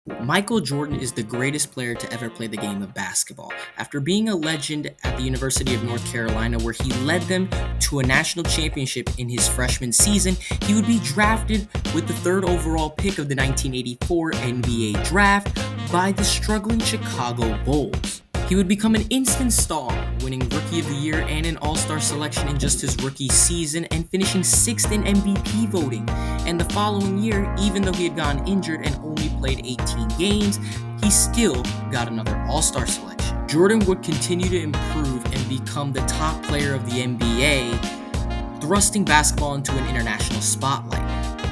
Michael Jordan is the greatest player to ever play the game of basketball. After being a legend at the University of North Carolina, where he led them to a national championship in his freshman season, he would be drafted with the third overall pick of the 1984 NBA draft by the struggling Chicago Bulls. He would become an instant star, winning Rookie of the Year and an All-Star selection in just his rookie season and finishing 6th in MVP voting. And the following year, even though he had gotten injured and only played 18 games, he still got another All-Star selection. Jordan would continue to improve and become the top player of the NBA, thrusting basketball into an international spotlight.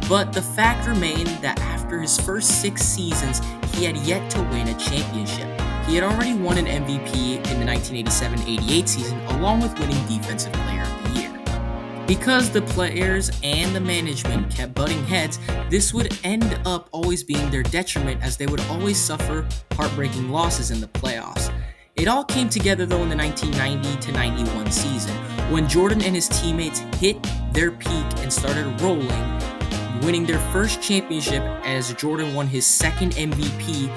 But the fact remained that after his first 6 seasons, he had yet to win a championship. He had already won an MVP in the 1987-88 season, along with winning Defensive Player of the Year. Because the players and the management kept butting heads, this would end up always being their detriment, as they would always suffer heartbreaking losses in the playoffs. It all came together though in the 1990-91 season, when Jordan and his teammates hit their peak and started rolling, winning their first championship as Jordan won his second MVP,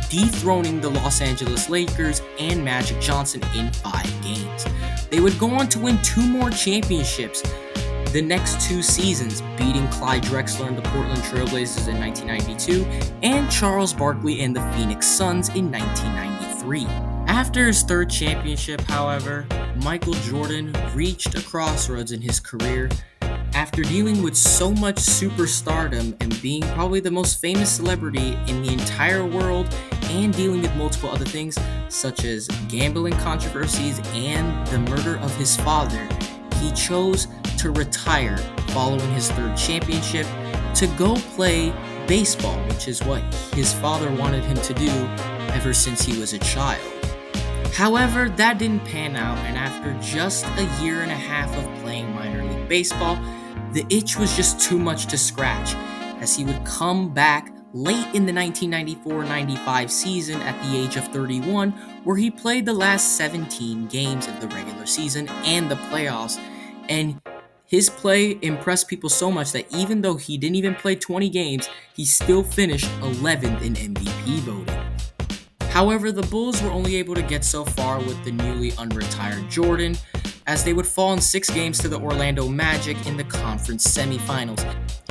dethroning the Los Angeles Lakers and Magic Johnson in 5 games. They would go on to win 2 more championships the next 2 seasons, beating Clyde Drexler and the Portland Trail Blazers in 1992 and Charles Barkley and the Phoenix Suns in 1993. After his 3rd championship, however, Michael Jordan reached a crossroads in his career. After dealing with so much superstardom and being probably the most famous celebrity in the entire world, and dealing with multiple other things such as gambling controversies and the murder of his father, he chose to retire following his 3rd championship to go play baseball, which is what his father wanted him to do ever since he was a child. However, that didn't pan out, and after just a year and a half of playing minor league baseball, the itch was just too much to scratch, as he would come back late in the 1994-95 season at the age of 31, where he played the last 17 games of the regular season and the playoffs, and his play impressed people so much that even though he didn't even play 20 games, he still finished 11th in MVP voting. However, the Bulls were only able to get so far with the newly unretired Jordan, as they would fall in 6 games to the Orlando Magic in the conference semifinals,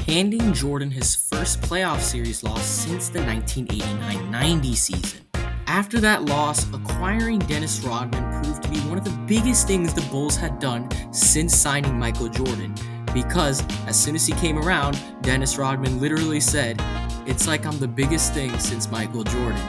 handing Jordan his first playoff series loss since the 1989-90 season. After that loss, acquiring Dennis Rodman proved to be one of the biggest things the Bulls had done since signing Michael Jordan, because as soon as he came around, Dennis Rodman literally said, "It's like I'm the biggest thing since Michael Jordan."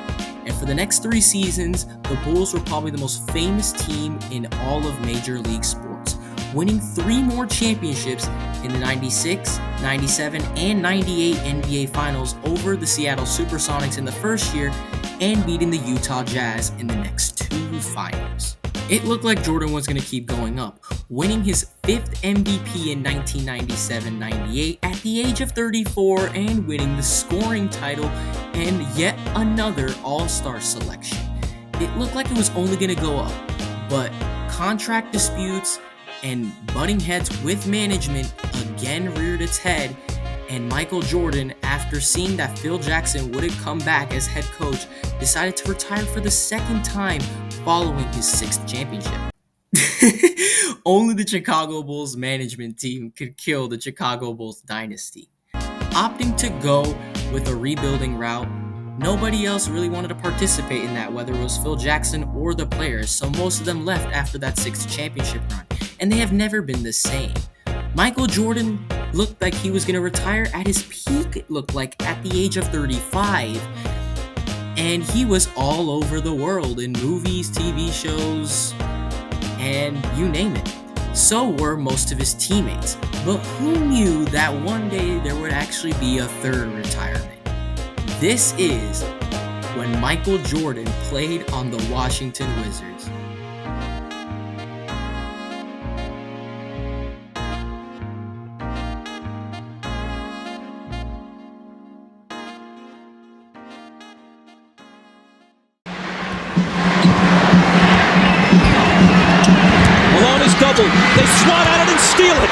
And for the next 3 seasons, the Bulls were probably the most famous team in all of Major League sports, winning 3 more championships in the 96, 97, and 98 NBA Finals over the Seattle Supersonics in the first year and beating the Utah Jazz in the next 2 finals. It looked like Jordan was going to keep going up, winning his 5th MVP in 1997-98 at the age of 34 and winning the scoring title and yet another All-Star selection. It looked like it was only going to go up, but contract disputes and butting heads with management again reared its head, and Michael Jordan, after seeing that Phil Jackson wouldn't come back as head coach, decided to retire for the 2nd time following his 6th championship. Only the Chicago Bulls management team could kill the Chicago Bulls dynasty. Opting to go with a rebuilding route, nobody else really wanted to participate in that, whether it was Phil Jackson or the players, so most of them left after that 6th championship run, and they have never been the same. Michael Jordan looked like he was going to retire at his peak, it looked like, at the age of 35. And he was all over the world in movies, TV shows, and you name it. So were most of his teammates. But who knew that one day there would actually be a 3rd retirement? This is when Michael Jordan played on the Washington Wizards. Double. They swat at it and steal it.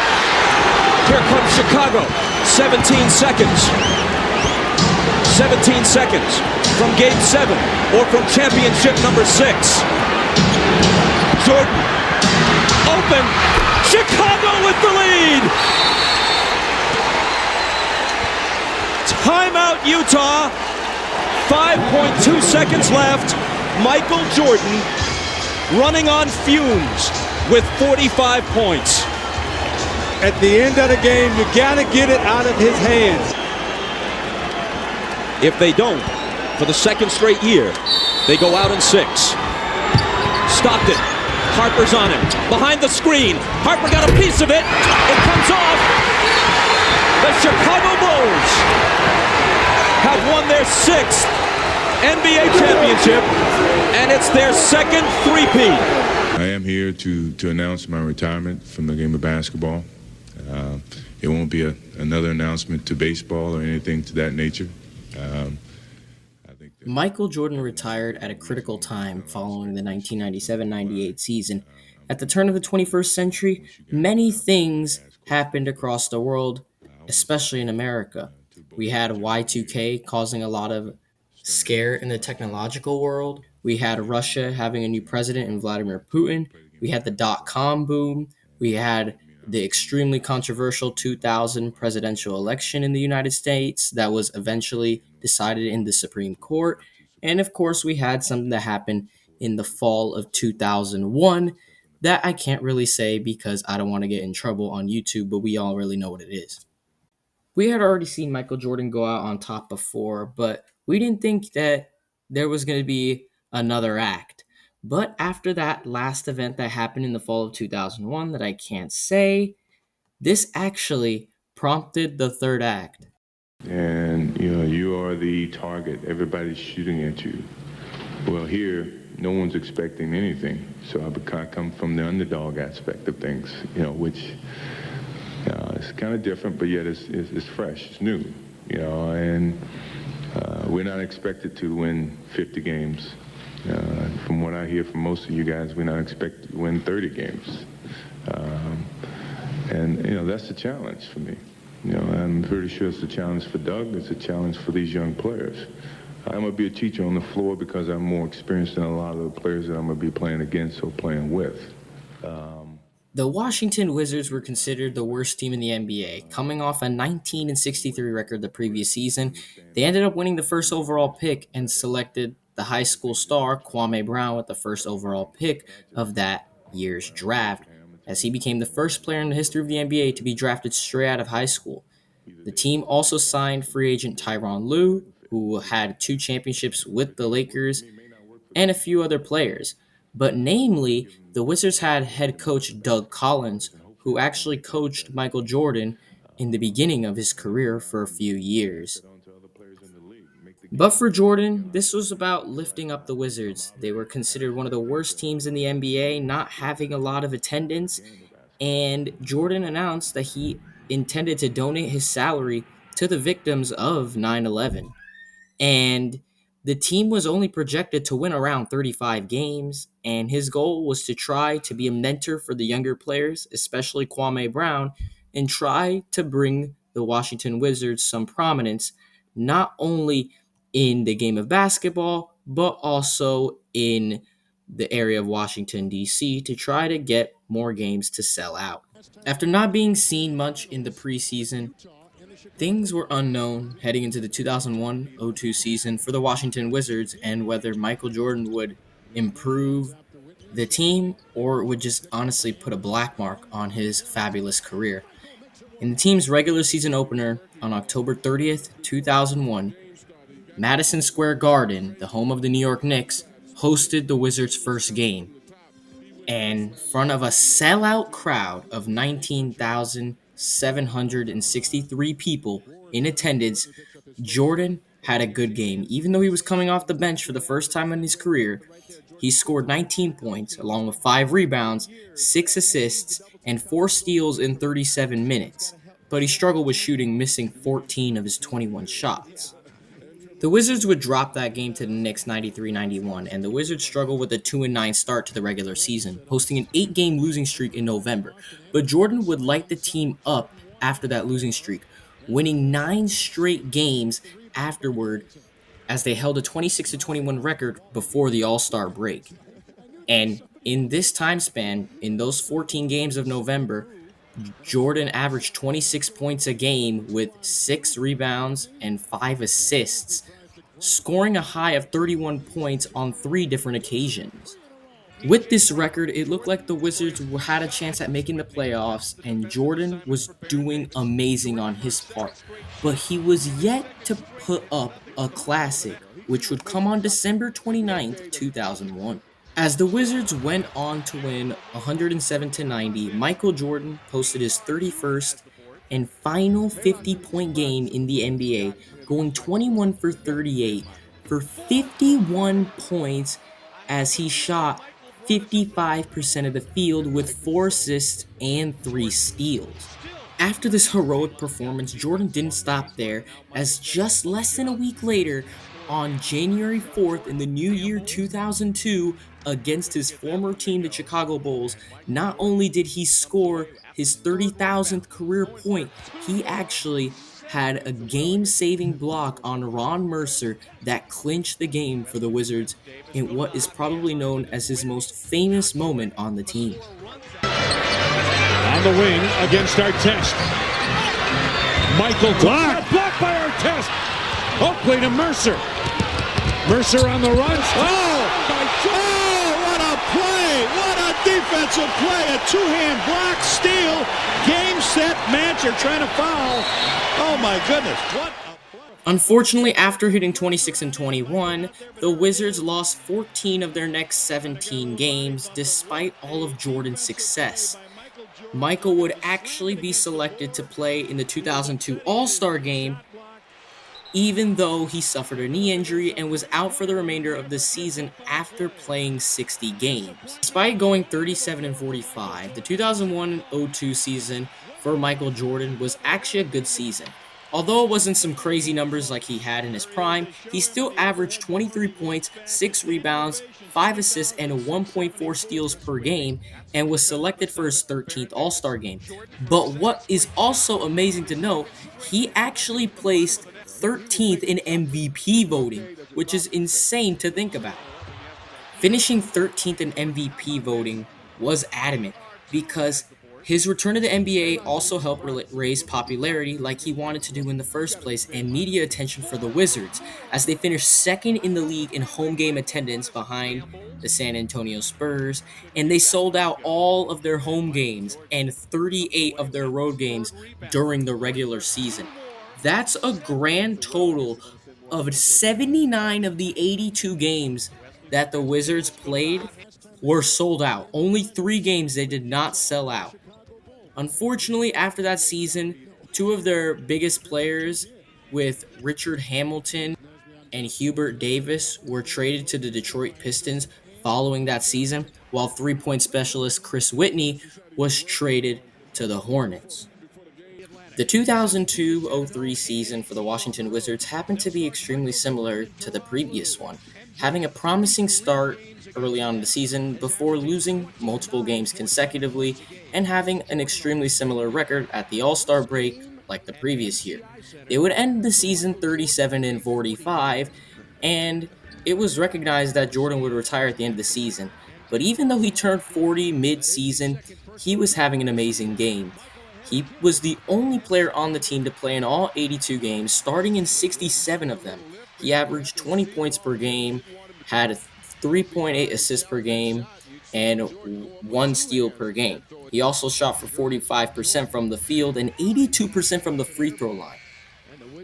Here comes Chicago. 17 seconds. 17 seconds. from Game 7 or from championship number 6. Jordan, open, Chicago with the lead. Timeout, Utah. 5.2 seconds left. Michael Jordan running on fumes with 45 points. At the end of the game, you gotta get it out of his hands. If they don't, for the second straight year, they go out in 6. Stockton, Harper's on him, behind the screen. Harper got a piece of it. It comes off. The Chicago Bulls have won their 6th NBA championship, and it's their second three-peat. I am here to announce my retirement from the game of basketball. It won't be another announcement to baseball or anything to that nature. Michael Jordan retired at a critical time following the 1997-98 season. At the turn of the 21st century, many things happened across the world, especially in America. We had Y2K causing a lot of scare in the technological world. We had Russia having a new president in Vladimir Putin. We had the dot-com boom. We had the extremely controversial 2000 presidential election in the United States that was eventually decided in the Supreme Court. And of course, we had something that happened in the fall of 2001 that I can't really say because I don't want to get in trouble on YouTube, but we all really know what it is. We had already seen Michael Jordan go out on top before, but we didn't think that there was going to be another act. But after that last event that happened in the fall of 2001 that I can't say, this actually prompted the third act. And you are the target. Everybody's shooting at you. Well, here, no one's expecting anything. So I come from the underdog aspect of things, which it's kind of different, but yet it's fresh, it's new, and we're not expected to win 50 games. From what I hear from most of you guys, we're not expected to win 30 games. And that's the challenge for me. I'm pretty sure it's a challenge for Doug. It's a challenge for these young players. I'm going to be a teacher on the floor because I'm more experienced than a lot of the players that I'm going to be playing against or playing with. The Washington Wizards were considered the worst team in the NBA, coming off a 19-63 record the previous season. They ended up winning the first overall pick and selected the high school star Kwame Brown with the first overall pick of that year's draft, as he became the first player in the history of the NBA to be drafted straight out of high school. The team also signed free agent Tyronn Lue, who had 2 championships with the Lakers, and a few other players. But namely, the Wizards had head coach Doug Collins, who actually coached Michael Jordan in the beginning of his career for a few years. But for Jordan, this was about lifting up the Wizards. They were considered one of the worst teams in the NBA, not having a lot of attendance, and Jordan announced that he intended to donate his salary to the victims of 9/11. And the team was only projected to win around 35 games, and his goal was to try to be a mentor for the younger players, especially Kwame Brown, and try to bring the Washington Wizards some prominence, not only in the game of basketball, but also in the area of Washington, D.C., to try to get more games to sell out. After not being seen much in the preseason, things were unknown heading into the 2001-02 season for the Washington Wizards and whether Michael Jordan would improve the team or would just honestly put a black mark on his fabulous career. In the team's regular season opener on October 30th, 2001, Madison Square Garden, the home of the New York Knicks, hosted the Wizards' first game. And in front of a sellout crowd of 19,763 people in attendance, Jordan had a good game. Even though he was coming off the bench for the first time in his career, he scored 19 points along with 5 rebounds, 6 assists, and 4 steals in 37 minutes. But he struggled with shooting, missing 14 of his 21 shots. The Wizards would drop that game to the Knicks 93-91, and the Wizards struggled with a 2-9 start to the regular season, posting an 8-game losing streak in November. But Jordan would light the team up after that losing streak, winning 9 straight games afterward as they held a 26-21 record before the All-Star break. And in this time span, in those 14 games of November, Jordan averaged 26 points a game with 6 rebounds and 5 assists, scoring a high of 31 points on 3 different occasions. With this record, it looked like the Wizards had a chance at making the playoffs, and Jordan was doing amazing on his part. But he was yet to put up a classic, which would come on December 29th, 2001. As the Wizards went on to win 107-90, Michael Jordan posted his 31st and final 50-point game in the NBA, going 21 for 38 for 51 points as he shot 55% of the field with 4 assists and 3 steals. After this heroic performance, Jordan didn't stop there, as just less than a week later, on January 4th in the new year 2002, against his former team, the Chicago Bulls, not only did he score his 30,000th career point, he actually had a game-saving block on Ron Mercer that clinched the game for the Wizards in what is probably known as his most famous moment on the team. On the wing against Artest. Michael blocked by Artest. Oakley to Mercer. Mercer on the run. What a play! What a defensive play! A two-hand block, steal, game, set, match. You're trying to foul. Oh my goodness! What a play! Unfortunately, after hitting 26 and 21, the Wizards lost 14 of their next 17 games, despite all of Jordan's success. Michael would actually be selected to play in the 2002 All-Star Game, even though he suffered a knee injury and was out for the remainder of the season after playing 60 games. Despite going 37 and 45, the 2001-02 season for Michael Jordan was actually a good season. Although it wasn't some crazy numbers like he had in his prime, he still averaged 23 points, 6 rebounds, 5 assists, and 1.4 steals per game, and was selected for his 13th All-Star game. But what is also amazing to note, he actually placed 13th in MVP voting, which is insane to think about. Finishing 13th in MVP voting was adamant because his return to the NBA also helped raise popularity like he wanted to do in the first place and media attention for the Wizards, as they finished second in the league in home game attendance behind the San Antonio Spurs, and they sold out all of their home games and 38 of their road games during the regular season. That's a grand total of 79 of the 82 games that the Wizards played were sold out. Only 3 games they did not sell out. Unfortunately, after that season, 2 of their biggest players, with Richard Hamilton and Hubert Davis, were traded to the Detroit Pistons following that season, while 3-point specialist Chris Whitney was traded to the Hornets. The 2002-03 season for the Washington Wizards happened to be extremely similar to the previous one, having a promising start early on in the season before losing multiple games consecutively and having an extremely similar record at the All-Star break like the previous year. They would end the season 37 and 45, and it was recognized that Jordan would retire at the end of the season. But even though he turned 40 mid-season, he was having an amazing game. He was the only player on the team to play in all 82 games, starting in 67 of them. He averaged 20 points per game, had 3.8 assists per game, and 1 steal per game. He also shot for 45% from the field and 82% from the free throw line.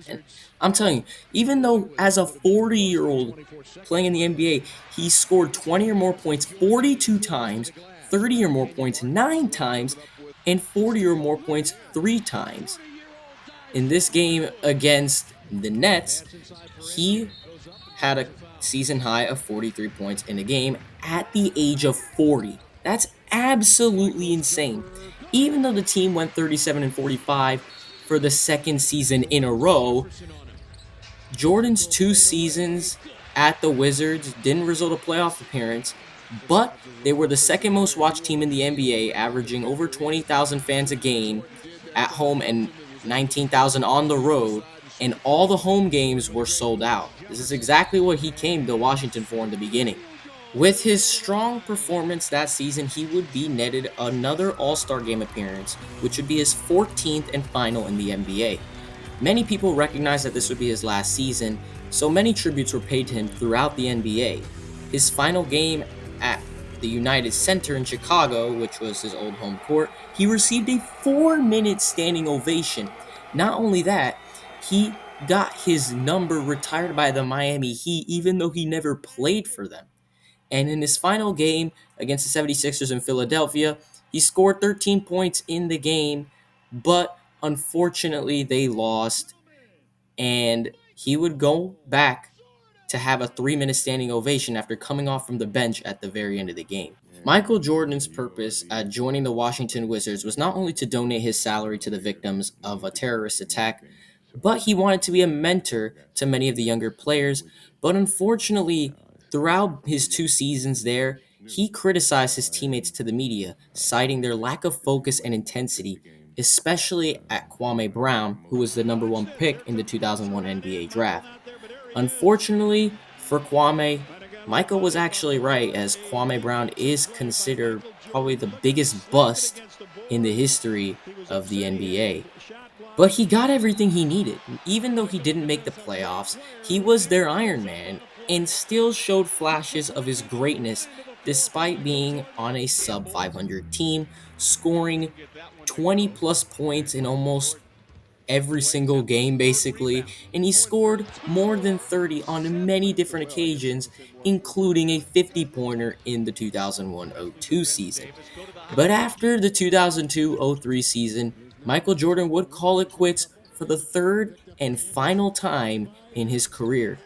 And I'm telling you, even though as a 40-year-old playing in the NBA, he scored 20 or more points 42 times, 30 or more points 9 times, and 40 or more points 3 times. In this game against the Nets, he had a season high of 43 points in a game at the age of 40. That's absolutely insane. Even though the team went 37 and 45 for the second season in a row, Jordan's 2 seasons at the Wizards didn't result in a playoff appearance, but they were the second most watched team in the NBA, averaging over 20,000 fans a game at home and 19,000 on the road, and all the home games were sold out. This is exactly what he came to Washington for in the beginning. With his strong performance that season, he would be netted another All-Star Game appearance, which would be his 14th and final in the NBA. Many people recognized that this would be his last season, so many tributes were paid to him throughout the NBA. His final game at the United Center in Chicago, which was his old home court, he received a 4-minute standing ovation. Not only that, he got his number retired by the Miami Heat even though he never played for them. And in his final game against the 76ers in Philadelphia, he scored 13 points in the game, but unfortunately they lost, and he would go back to have a 3-minute standing ovation after coming off from the bench at the very end of the game. Michael Jordan's purpose at joining the Washington Wizards was not only to donate his salary to the victims of a terrorist attack, but he wanted to be a mentor to many of the younger players. But unfortunately, throughout his 2 seasons there, he criticized his teammates to the media, citing their lack of focus and intensity, especially at Kwame Brown, who was the number 1 pick in the 2001 NBA draft. Unfortunately for Kwame, Michael was actually right, as Kwame Brown is considered probably the biggest bust in the history of the NBA. But he got everything he needed. Even though he didn't make the playoffs, he was their Iron Man and still showed flashes of his greatness despite being on a sub 500 team, scoring 20 plus points in almost every single game basically, and he scored more than 30 on many different occasions, including a 50-pointer in the 2001-02 season. But after the 2002-03 season, Michael Jordan would call it quits for the third and final time in his career,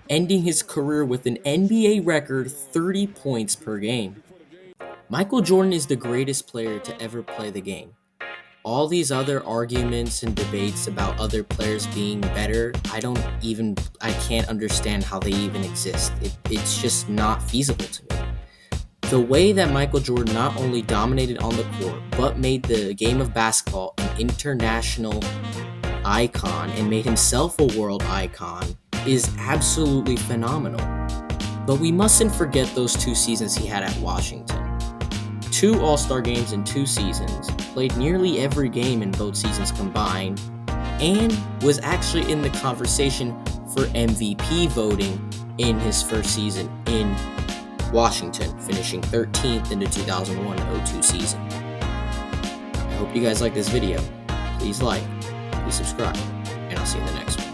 ending his career with an NBA record 30 points per game. Michael Jordan is the greatest player to ever play the game. All these other arguments and debates about other players being better, I can't understand how they even exist. It's just not feasible to me. The way that Michael Jordan not only dominated on the court, but made the game of basketball an international icon and made himself a world icon is absolutely phenomenal. But we mustn't forget those 2 seasons he had at Washington. 2 All-Star games in 2 seasons, played nearly every game in both seasons combined, and was actually in the conversation for MVP voting in his first season in Washington, finishing 13th in the 2001-02 season. I hope you guys like this video. Please like, please subscribe, and I'll see you in the next one.